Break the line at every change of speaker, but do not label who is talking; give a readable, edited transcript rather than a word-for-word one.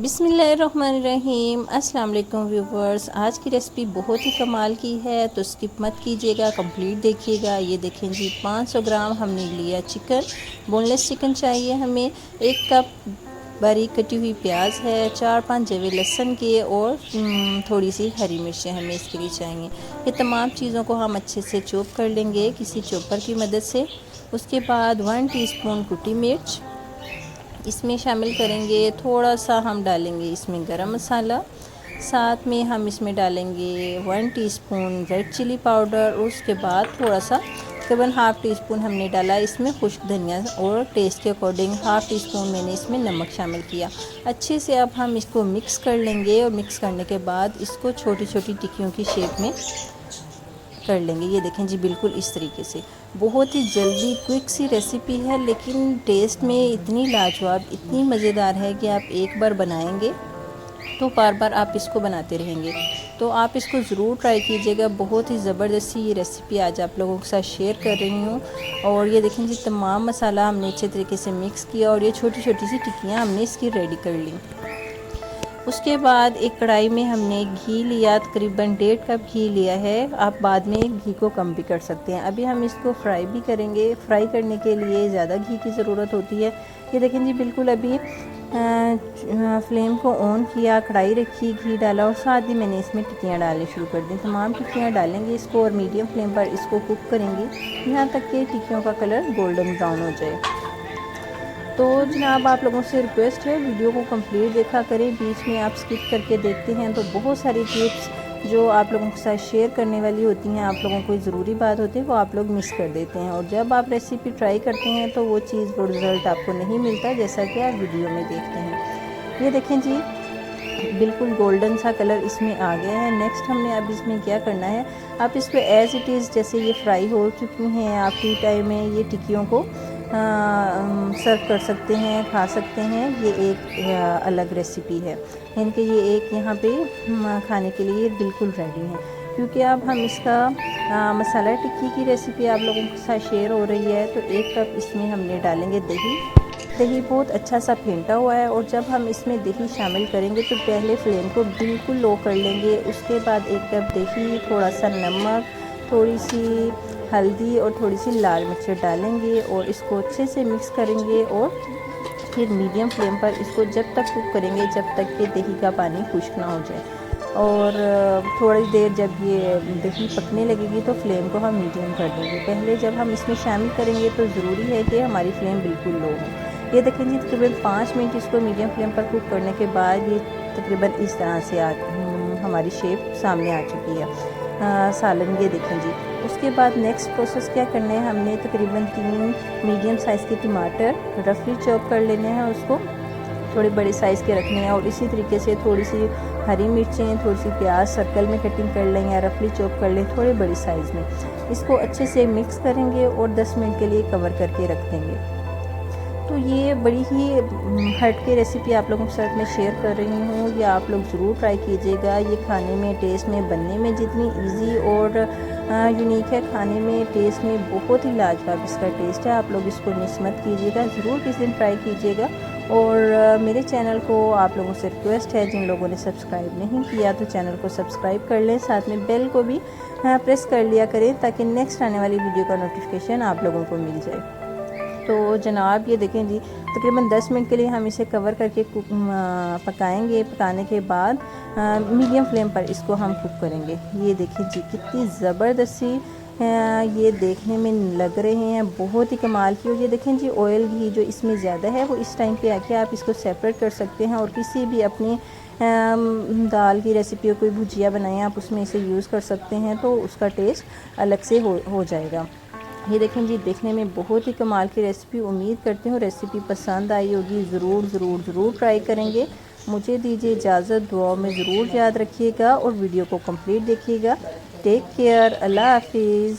बिस्मिल्लाहिर्रहमानिर्रहीम। अस्सलाम वालेकुम व्यूवर्स। आज की रेसिपी बहुत ही कमाल की है, तो स्किप मत कीजिएगा, कंप्लीट देखिएगा। ये देखें जी, 500 ग्राम हमने लिया चिकन, बोनलेस चिकन चाहिए हमें। 1 कप बारीक कटी हुई प्याज है, 4-5 जवे लहसुन के, और थोड़ी सी हरी मिर्चें हमें इसके लिए चाहिए। ये तमाम चीज़ों को हम अच्छे से चॉप कर लेंगे किसी चॉपर की मदद से। उसके बाद 1 टीस्पून कुटी मिर्च इसमें शामिल करेंगे। थोड़ा सा हम डालेंगे इसमें गरम मसाला, साथ में हम इसमें डालेंगे 1 टीस्पून रेड चिली पाउडर। उसके बाद थोड़ा सा तकरीबन हाफ़ टी स्पून हमने डाला इसमें खुश्क धनिया, और टेस्ट के अकॉर्डिंग हाफ़ टी स्पून मैंने इसमें नमक शामिल किया। अच्छे से अब हम इसको मिक्स कर लेंगे, और मिक्स करने के बाद इसको छोटी छोटी टिक्कियों की शेप में कर लेंगे। ये देखें जी, बिल्कुल इस तरीके से। बहुत ही जल्दी क्विक सी रेसिपी है, लेकिन टेस्ट में इतनी लाजवाब, इतनी मज़ेदार है कि आप एक बार बनाएंगे तो बार बार आप इसको बनाते रहेंगे। तो आप इसको ज़रूर ट्राई कीजिएगा। बहुत ही ज़बरदस्त ये रेसिपी आज आप लोगों के साथ शेयर कर रही हूँ। और ये देखें जी, तमाम मसाला हमने अच्छे तरीके से मिक्स किया, और ये छोटी छोटी सी टिक्कियाँ हमने इसकी रेडी कर ली। उसके बाद एक कढ़ाई में हमने घी लिया, तकरीबन 1.5 कप घी लिया है। आप बाद में घी को कम भी कर सकते हैं। अभी हम इसको फ्राई भी करेंगे। फ्राई करने के लिए ज़्यादा घी की ज़रूरत होती है। ये देखें जी, बिल्कुल अभी फ्लेम को ऑन किया, कढ़ाई रखी, घी डाला, और साथ ही मैंने इसमें टिक्कियाँ डालनी शुरू कर दी। तमाम टिक्कियाँ डालेंगे इसको, और मीडियम फ्लेम पर इसको कुक करेंगे यहाँ तक कि टिक्कियों का कलर गोल्डन ब्राउन हो जाए। तो जनाब, आप लोगों से रिक्वेस्ट है, वीडियो को कंप्लीट देखा करें। बीच में आप स्किप करके देखते हैं तो बहुत सारी टिप्स जो आप लोगों के साथ शेयर करने वाली होती हैं, आप लोगों को ज़रूरी बात होती है, वो आप लोग मिस कर देते हैं। और जब आप रेसिपी ट्राई करते हैं तो वो चीज़, वो रिज़ल्ट आपको नहीं मिलता जैसा कि आप वीडियो में देखते हैं। ये देखें जी, बिल्कुल गोल्डन सा कलर इसमें आ गया है। नेक्स्ट हमने अब इसमें क्या करना है, आप इसको एज़ इट इज़, जैसे ये फ्राई हो चुकी हैं, आप टी टाइम में ये टिक्कियों को सर्व कर सकते हैं, खा सकते हैं। ये एक अलग रेसिपी है, यानी कि ये एक यहाँ पे खाने के लिए बिल्कुल रेडी है। क्योंकि अब हम इसका मसाला टिक्की की रेसिपी आप लोगों के साथ शेयर हो रही है। तो 1 कप इसमें हमने डालेंगे दही। दही बहुत अच्छा सा फेंटा हुआ है, और जब हम इसमें दही शामिल करेंगे तो पहले फ्लेम को बिल्कुल लो कर लेंगे। उसके बाद 1 कप दही, थोड़ा सा नमक, थोड़ी सी हल्दी और थोड़ी सी लाल मिर्च डालेंगे, और इसको अच्छे से मिक्स करेंगे। और फिर मीडियम फ्लेम पर इसको जब तक कुक करेंगे जब तक कि दही का पानी खुश्क ना हो जाए। और थोड़ी देर जब ये दही पकने लगेगी तो फ्लेम को हम मीडियम कर देंगे। पहले जब हम इसमें शामिल करेंगे तो ज़रूरी है कि हमारी फ्लेम बिल्कुल लो हो। ये देखें जी, तकरीबन 5 मिनट इसको मीडियम फ्लेम पर कुक करने के बाद ये तकरीबन इस तरह से हमारी शेप सामने आ चुकी है सालन। ये देखें जी। उसके बाद नेक्स्ट प्रोसेस क्या करना है, हमने तकरीबन 3 मीडियम साइज़ के टमाटर रफली चॉप कर लेने हैं, उसको थोड़े बड़े साइज़ के रखने हैं। और इसी तरीके से थोड़ी सी हरी मिर्चें, थोड़ी सी प्याज सर्कल में कटिंग कर लें या रफली चॉप कर लें थोड़े बड़ी साइज़ में। इसको अच्छे से मिक्स करेंगे और 10 मिनट के लिए कवर करके रख देंगे। तो ये बड़ी ही हट के रेसिपी आप लोगों के साथ मैं शेयर कर रही हूँ। ये आप लोग ज़रूर ट्राई कीजिएगा। ये खाने में, टेस्ट में, बनने में जितनी इजी और यूनिक है, खाने में, टेस्ट में बहुत ही लाजवाब इसका टेस्ट है। आप लोग इसको मिस मत कीजिएगा, ज़रूर किसी दिन ट्राई कीजिएगा। और मेरे चैनल को आप लोगों से रिक्वेस्ट है, जिन लोगों ने सब्सक्राइब नहीं किया तो चैनल को सब्सक्राइब कर लें, साथ में बेल को भी प्रेस कर लिया करें, ताकि नेक्स्ट आने वाली वीडियो का नोटिफिकेशन आप लोगों को मिल जाए। तो जनाब, ये देखें जी, तकरीबन 10 मिनट के लिए हम इसे कवर करके पकाएंगे। पकाने के बाद मीडियम फ्लेम पर इसको हम कुक करेंगे। ये देखें जी, कितनी ज़बरदस्ती ये देखने में लग रहे हैं, बहुत ही कमाल की। और ये देखें जी, ऑयल घी जो इसमें ज़्यादा है वो इस टाइम पे आके आप इसको सेपरेट कर सकते हैं, और किसी भी अपनी दाल की रेसिपी हो, कोई भुजिया बनाएं आप, उसमें इसे यूज़ कर सकते हैं, तो उसका टेस्ट अलग से हो जाएगा। ये देखें जी, देखने में बहुत ही कमाल की रेसिपी। उम्मीद करती हूँ रेसिपी पसंद आई होगी। ज़रूर ज़रूर ज़रूर ट्राई करेंगे। मुझे दीजिए इजाज़त, दुआ में ज़रूर याद रखिएगा, और वीडियो को कंप्लीट देखिएगा। टेक केयर, अल्लाह हाफिज़।